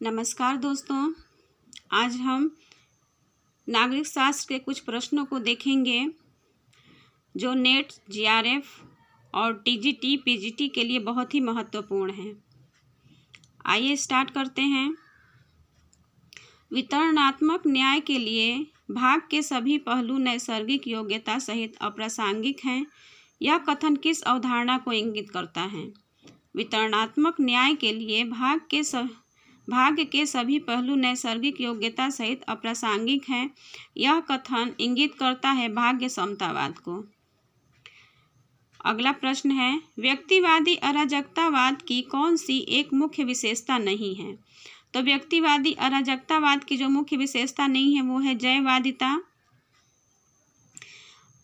नमस्कार दोस्तों, आज हम नागरिक शास्त्र के कुछ प्रश्नों को देखेंगे जो नेट, जीआरएफ और टीजीटी, पीजीटी के लिए बहुत ही महत्वपूर्ण हैं। आइए स्टार्ट करते हैं। वितरणात्मक न्याय के लिए भाग के सभी पहलू नैसर्गिक योग्यता सहित अप्रासंगिक हैं। यह कथन किस अवधारणा को इंगित करता है? वितरणात्मक न्याय के लिए भाग के सभी पहलू नैसर्गिक योग्यता सहित अप्रासंगिक हैं। यह कथन इंगित करता है भाग्य समतावाद को। अगला प्रश्न है, व्यक्तिवादी अराजकतावाद की कौन सी एक मुख्य विशेषता नहीं है? तो व्यक्तिवादी अराजकतावाद की जो मुख्य विशेषता नहीं है वो है जयवादिता।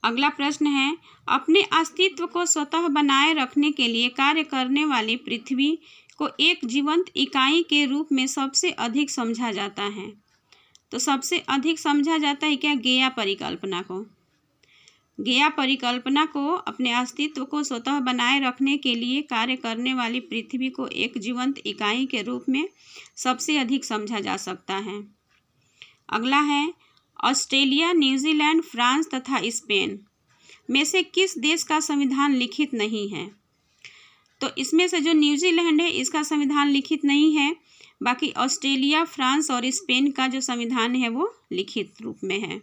अगला प्रश्न है, अपने अस्तित्व को स्वतः बनाए रखने के लिए कार्य करने वाली पृथ्वी को एक जीवंत इकाई के रूप में सबसे अधिक समझा जाता है। तो सबसे अधिक समझा जाता है क्या? गेया परिकल्पना को। गेया परिकल्पना को अपने अस्तित्व को स्वतः बनाए रखने के लिए कार्य करने वाली पृथ्वी को एक जीवंत इकाई के रूप में सबसे अधिक समझा जा सकता है। अगला है, ऑस्ट्रेलिया, न्यूजीलैंड, फ्रांस तथा स्पेन में से किस देश का संविधान लिखित नहीं है? तो इसमें से जो न्यूजीलैंड है इसका संविधान लिखित नहीं है, बाकी ऑस्ट्रेलिया, फ्रांस और स्पेन का जो संविधान है वो लिखित रूप में है।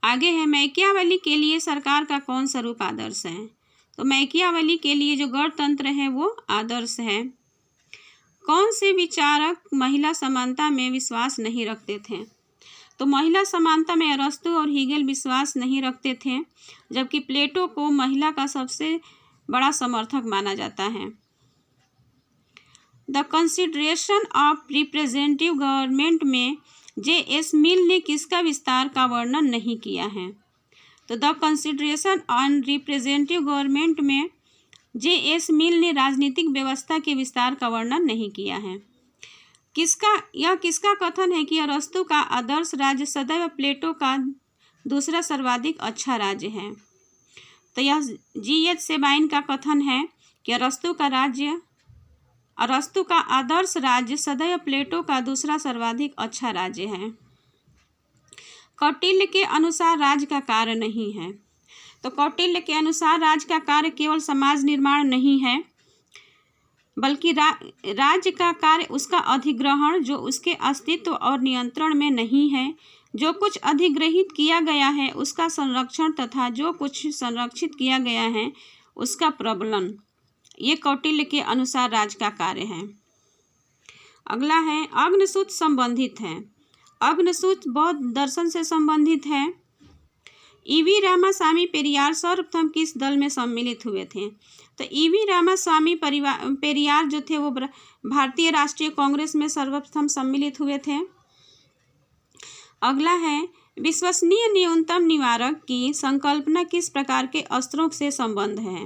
आगे है, मैकियावेली के लिए सरकार का कौन सा रूप आदर्श है? तो मैकियावेली के लिए जो गणतंत्र है वो आदर्श है। कौन से विचारक महिला समानता में विश्वास नहीं रखते थे? तो महिला समानता में अरस्तु और हीगेल विश्वास नहीं रखते थे, जबकि प्लेटो को महिला का सबसे बड़ा समर्थक माना जाता है। The consideration of representative government में जे.एस. मिल ने किसका विस्तार का वर्णन नहीं किया है? तो the consideration on representative government में जे.एस. मिल ने राजनीतिक व्यवस्था के विस्तार का वर्णन नहीं किया है। किसका कथन है कि अरस्तु का आदर्श राज्य सदैव प्लेटो का दूसरा सर्वाधिक अच्छा राज्य है? तो यह जी.एच. सेबाइन का कथन है कि अरस्तु का आदर्श राज्य सदैव प्लेटो का दूसरा सर्वाधिक अच्छा राज्य है। कौटिल्य के अनुसार राज्य का कार्य नहीं है। तो कौटिल्य के अनुसार राज्य का कार्य केवल समाज निर्माण नहीं है, बल्कि राज्य का कार्य उसका अधिग्रहण जो उसके अस्तित्व और नियंत्रण में नहीं है, जो कुछ अधिग्रहित किया गया है उसका संरक्षण तथा जो कुछ संरक्षित किया गया है उसका प्रबलन, ये कौटिल्य के अनुसार राज्य का कार्य है। अगला है, अग्नसूत्र संबंधित है। अग्नसूत्र बौद्ध दर्शन से संबंधित है। ईवी रामास्वामी पेरियार सर्वप्रथम किस दल में सम्मिलित हुए थे? तो ईवी रामास्वामी पेरियार जो थे वो भारतीय राष्ट्रीय कांग्रेस में सर्वप्रथम सम्मिलित हुए थे। अगला है, विश्वसनीय न्यूनतम निवारक की संकल्पना किस प्रकार के अस्त्रों से संबंध है?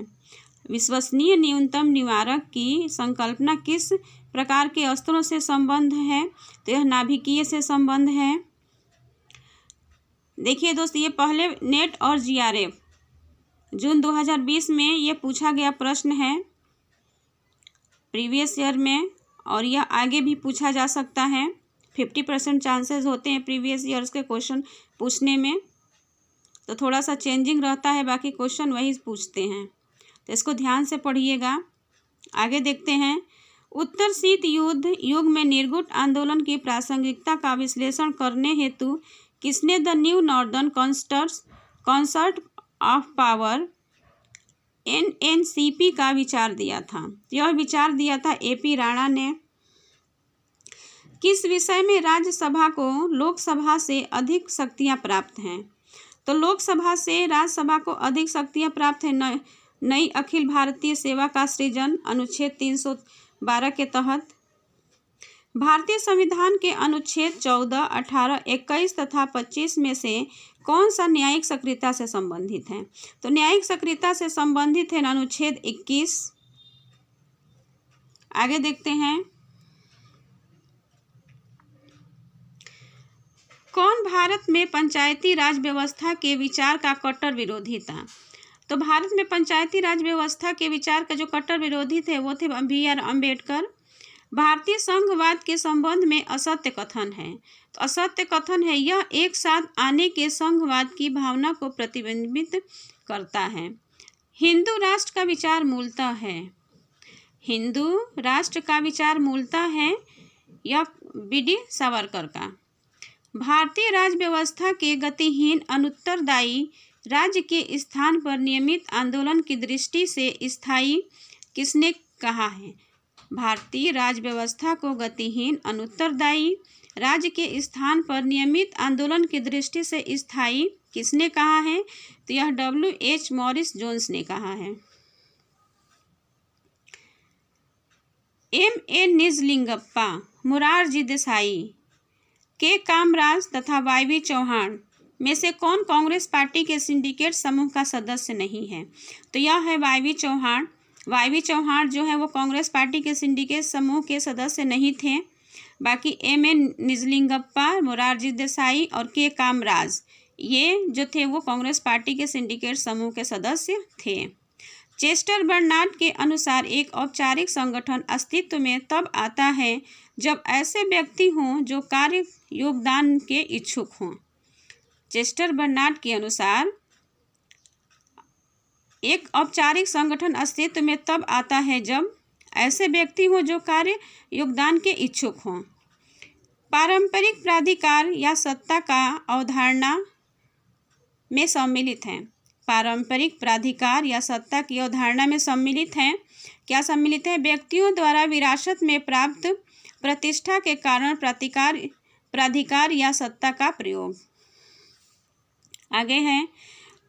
विश्वसनीय न्यूनतम निवारक की संकल्पना किस प्रकार के अस्त्रों से संबंध है? तो यह नाभिकीय से संबंध है। देखिए दोस्त, ये पहले नेट और जीआरएफ जून 2020 में ये पूछा गया प्रश्न है प्रीवियस ईयर में, और यह आगे भी पूछा जा सकता है। 50% चांसेस होते हैं प्रीवियस ईयर्स के क्वेश्चन पूछने में, तो थोड़ा सा चेंजिंग रहता है, बाकी क्वेश्चन वही पूछते हैं, तो इसको ध्यान से पढ़िएगा। आगे देखते हैं, उत्तर शीत युद्ध युग में निर्गुट आंदोलन की प्रासंगिकता का विश्लेषण करने हेतु किसने the new northern concert of power NNCP का विचार दिया था? यह विचार दिया था AP राणा ने। किस विषय में राज्यसभा को लोकसभा से अधिक शक्तियां प्राप्त हैं? तो लोकसभा से राज्यसभा को अधिक शक्तियां प्राप्त है नई अखिल भारतीय सेवा का सृजन, अनुच्छेद 312 के तहत। भारतीय संविधान के अनुच्छेद 14, 18, 21 तथा 25 में से कौन सा न्यायिक सक्रियता से संबंधित है? तो न्यायिक सक्रियता से संबंधित है अनुच्छेद 21। आगे देखते हैं, कौन भारत में पंचायती राज व्यवस्था के विचार का कट्टर विरोधी था? तो भारत में पंचायती राज व्यवस्था के विचार का जो कट्टर विरोधी थे वो थे BR अम्बेडकर। भारतीय संघवाद के संबंध में असत्य कथन है। तो असत्य कथन है, यह एक साथ आने के संघवाद की भावना को प्रतिबिंबित करता है। हिंदू राष्ट्र का विचार मूलतः है, हिंदू राष्ट्र का विचार मूलतः है, यह बी.डी. सावरकर का। भारतीय राज्य व्यवस्था के गतिहीन अनुत्तरदायी राज्य के स्थान पर नियमित आंदोलन की दृष्टि से स्थायी किसने कहा है? भारतीय राज्य व्यवस्था को गतिहीन अनुत्तरदायी राज्य के स्थान पर नियमित आंदोलन की दृष्टि से स्थायी किसने कहा है? तो यह W.H. मॉरिस जोन्स ने कहा है। M.A. निजलिंगप्पा, मोरारजी देसाई, के कामराज तथा Y.V. चौहान में से कौन कांग्रेस पार्टी के सिंडिकेट समूह का सदस्य नहीं है? तो यह है Y.V. चौहान। Y.V. चौहान जो है वो कांग्रेस पार्टी के सिंडिकेट समूह के सदस्य नहीं थे। बाकी M.A. निजलिंगप्पा, मोरारजी देसाई और के कामराज, ये जो थे वो कांग्रेस पार्टी के सिंडिकेट समूह के सदस्य थे। चेस्टर बर्नार्ड के अनुसार एक औपचारिक संगठन अस्तित्व में तब आता है जब ऐसे व्यक्ति हों जो कार्य योगदान के इच्छुक हों। चेस्टर बर्नार्ड के अनुसार एक औपचारिक संगठन अस्तित्व में तब आता है जब ऐसे व्यक्ति हों जो कार्य योगदान के इच्छुक हों। पारंपरिक प्राधिकार या सत्ता का अवधारणा में सम्मिलित है। पारंपरिक प्राधिकार या सत्ता की अवधारणा में सम्मिलित है। क्या सम्मिलित है? व्यक्तियों द्वारा विरासत में प्राप्त प्रतिष्ठा के कारण प्राधिकार या सत्ता का प्रयोग। आगे है,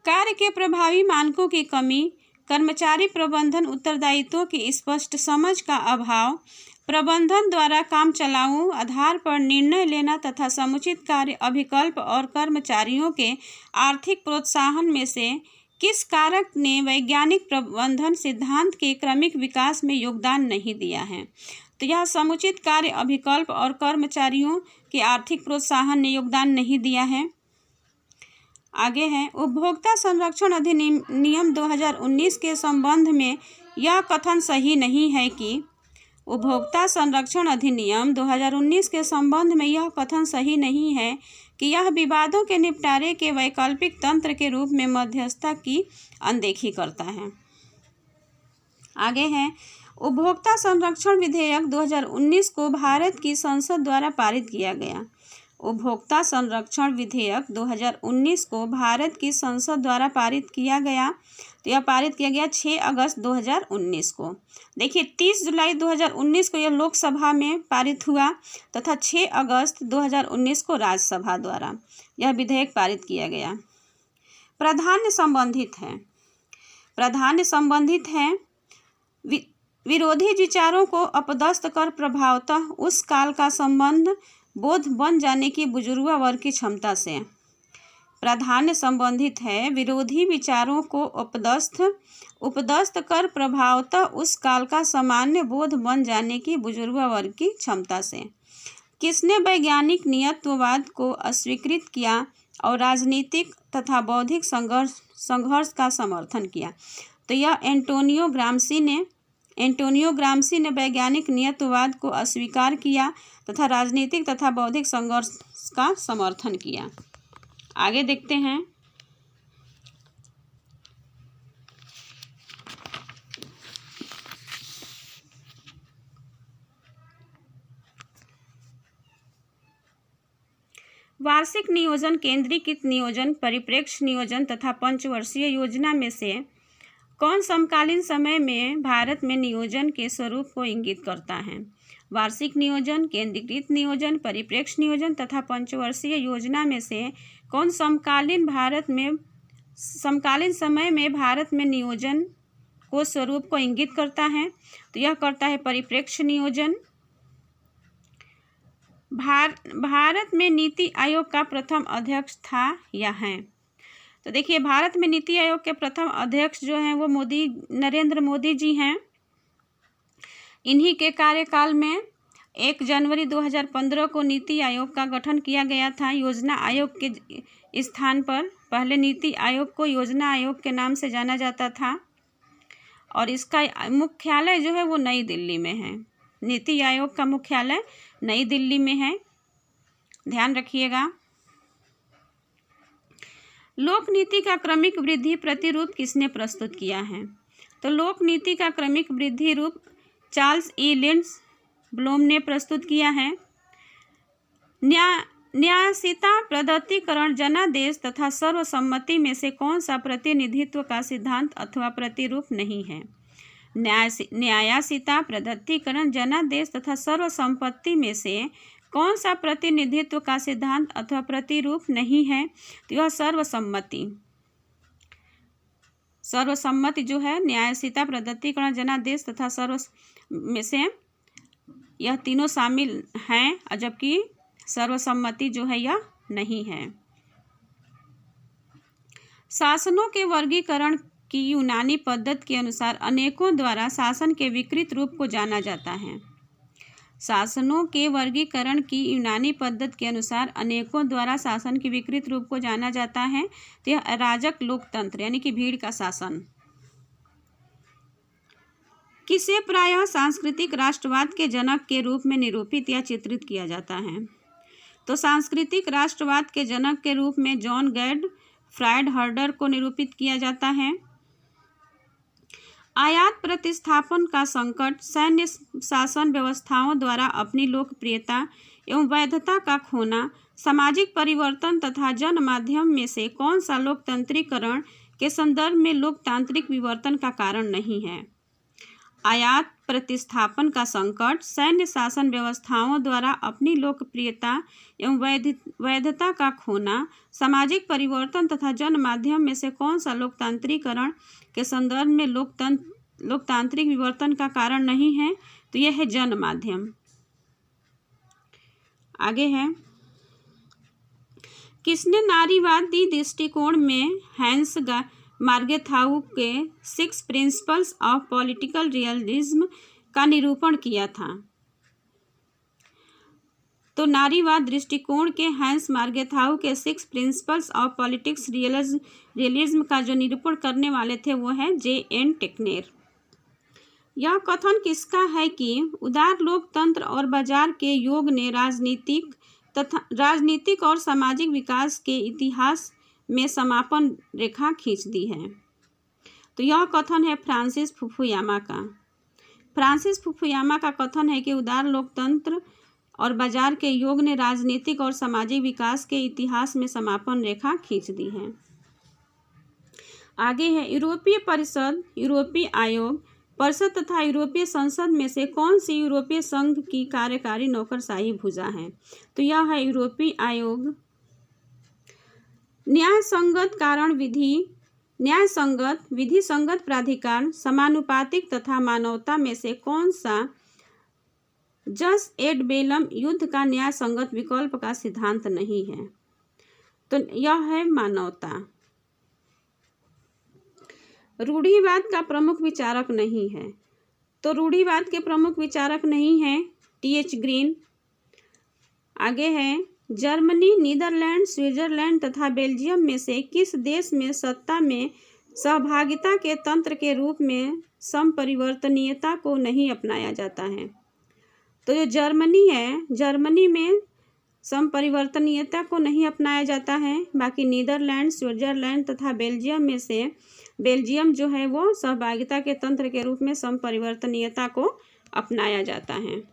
कार्य के प्रभावी मानकों की कमी, कर्मचारी प्रबंधन उत्तरदायित्वों की स्पष्ट समझ का अभाव, प्रबंधन द्वारा काम चलाऊ आधार पर निर्णय लेना तथा समुचित कार्य अभिकल्प और कर्मचारियों के आर्थिक प्रोत्साहन में से किस कारक ने वैज्ञानिक प्रबंधन सिद्धांत के क्रमिक विकास में योगदान नहीं दिया है? तो यह समुचित कार्य अभिकल्प और कर्मचारियों के आर्थिक प्रोत्साहन ने योगदान नहीं दिया है। आगे है, उपभोक्ता संरक्षण अधिनियम 2019 के संबंध में यह कथन सही नहीं है कि उपभोक्ता संरक्षण अधिनियम 2019 के संबंध में यह कथन सही नहीं है कि यह विवादों के निपटारे के वैकल्पिक तंत्र के रूप में मध्यस्थता की अनदेखी करता है। आगे है, उपभोक्ता संरक्षण विधेयक 2019 को भारत की संसद द्वारा पारित किया गया। उपभोक्ता संरक्षण विधेयक 2019 को भारत की संसद द्वारा पारित किया गया। तो यह पारित किया गया 6 अगस्त 2019 को। देखिए 30 जुलाई 2019 को यह लोकसभा में पारित हुआ तथा 6 अगस्त 2019 को राज्यसभा द्वारा यह विधेयक पारित किया गया। प्राधान्य संबंधित है विरोधी विचारों को अपदस्थ कर प्रभावतः उस काल का संबंध बोध बन जाने की बुजुर्ग वर्ग की क्षमता से। प्राधान्य संबंधित है विरोधी विचारों को उपदस्थ कर प्रभावतः उस काल का सामान्य बोध बन जाने की बुजुर्ग वर्ग की क्षमता से। किसने वैज्ञानिक नियतवाद को अस्वीकृत किया और राजनीतिक तथा बौद्धिक संघर्ष का समर्थन किया? तो यह एंटोनियो ग्राम्सी ने वैज्ञानिक नियतवाद को अस्वीकार किया तथा राजनीतिक तथा बौद्धिक संघर्ष का समर्थन किया। आगे देखते हैं, वार्षिक नियोजन, केंद्रीकृत नियोजन, परिप्रेक्ष्य नियोजन तथा पंचवर्षीय योजना में से कौन समकालीन समय में भारत में नियोजन के स्वरूप को इंगित करता है? वार्षिक नियोजन, केंद्रीकृत नियोजन, परिप्रेक्ष्य नियोजन तथा पंचवर्षीय योजना में से कौन समकालीन समय में भारत में नियोजन को स्वरूप को इंगित करता है? तो यह करता है परिप्रेक्ष्य नियोजन। भारत में नीति आयोग का प्रथम अध्यक्ष था या है? तो देखिए भारत में नीति आयोग के प्रथम अध्यक्ष जो हैं वो नरेंद्र मोदी जी हैं। इन्हीं के कार्यकाल में 1 जनवरी 2015 को नीति आयोग का गठन किया गया था। योजना आयोग के स्थान पर पहले नीति आयोग को योजना आयोग के नाम से जाना जाता था और इसका मुख्यालय जो है वो नई दिल्ली में है। नीति आयोग का मुख्यालय नई दिल्ली में है, ध्यान रखिएगा। लोक नीति का क्रमिक वृद्धि प्रतिरूप किसने प्रस्तुत किया है? तो लोक नीति का क्रमिक वृद्धि रूप चार्ल्स ई लिंड्स ब्लूम ने प्रस्तुत किया है। न्यायसीता प्रदत्तीकरण जनादेश तथा सर्वसम्मति में से कौन सा प्रतिनिधित्व का सिद्धांत अथवा प्रतिरूप नहीं है? न्यायसीता प्रदत्तीकरण जनादेश तथा सर्वसम्पत्ति में से कौन सा प्रतिनिधित्व का सिद्धांत अथवा प्रतिरूप नहीं है? तो यह सर्वसम्मति। सर्वसम्मति जो है न्यायसीता प्रदत्तीकरण जनादेश तथा सर्व में से यह तीनों शामिल हैं, जबकि सर्वसम्मति जो है यह नहीं है। शासनों के वर्गीकरण की यूनानी पद्धति के अनुसार अनेकों द्वारा शासन के विकृत रूप को जाना जाता है। शासनों के वर्गीकरण की यूनानी पद्धति के अनुसार अनेकों द्वारा शासन के विकृत रूप को जाना जाता है। तो यह अराजक लोकतंत्र यानी कि भीड़ का शासन। किसे प्रायः सांस्कृतिक राष्ट्रवाद के जनक के रूप में निरूपित या चित्रित किया जाता है? तो सांस्कृतिक राष्ट्रवाद के जनक के रूप में जॉन गॉडफ्रायड हर्डर को निरूपित किया जाता है। आयात प्रतिस्थापन का संकट, सैन्य शासन व्यवस्थाओं द्वारा अपनी लोकप्रियता एवं वैधता का खोना, सामाजिक परिवर्तन तथा जन माध्यम में से कौन सा लोकतंत्रीकरण के संदर्भ में लोकतांत्रिक विवर्तन का कारण नहीं है? आयात प्रतिस्थापन का संकट, सैन्य शासन व्यवस्थाओं द्वारा अपनी लोकप्रियता एवं वैधता का खोना, सामाजिक परिवर्तन तथा जन माध्यम में से कौन सा लोकतांत्रीकरण के संदर्भ में लोकतांत्रिक विवर्तन का कारण नहीं है? तो यह है जन माध्यम। आगे है, किसने नारीवादी दृष्टिकोण में हैंस मार्गेथाउ के 6 प्रिंसिपल्स ऑफ पॉलिटिकल रियलिज्म का निरूपण किया था? तो नारीवाद दृष्टिकोण के हैंस मार्गेथाउ के 6 प्रिंसिपल्स ऑफ पॉलिटिक्स रियलिज्म का जो निरूपण करने वाले थे वो है J.N. टेक्नेर। यह कथन किसका है कि उदार लोकतंत्र और बाजार के योग ने राजनीतिक और सामाजिक विकास के इतिहास में समापन रेखा खींच दी है? तो यह कथन है फ्रांसिस फुकुयामा का। फ्रांसिस फुकुयामा का कथन है कि उदार लोकतंत्र और बाजार के योग ने राजनीतिक और सामाजिक विकास के इतिहास में समापन रेखा खींच दी है। आगे है, यूरोपीय परिषद, यूरोपीय आयोग, परिषद तथा यूरोपीय संसद में से कौन सी यूरोपीय संघ की कार्यकारी नौकरशाही भुजा है? तो यह है यूरोपीय आयोग। न्यायसंगत कारण विधि, न्यायसंगत विधि संगत प्राधिकार, समानुपातिक तथा मानवता में से कौन सा जस एड बेलम युद्ध का न्याय संगत विकल्प का सिद्धांत नहीं है? तो यह है मानवता। रूढ़िवाद का प्रमुख विचारक नहीं है? तो रूढ़िवाद के प्रमुख विचारक नहीं है T.H. ग्रीन। आगे है, जर्मनी, नीदरलैंड, स्विट्जरलैंड तथा बेल्जियम में से किस देश में सत्ता में सहभागिता के तंत्र के रूप में संपरिवर्तनीयता को नहीं अपनाया जाता है? तो जो जर्मनी है, जर्मनी में संपरिवर्तनीयता को नहीं अपनाया जाता है। बाकी नीदरलैंड, स्विट्जरलैंड तथा बेल्जियम में से बेल्जियम जो है वो सहभागिता के तंत्र के रूप में संपरिवर्तनीयता को अपनाया जाता है।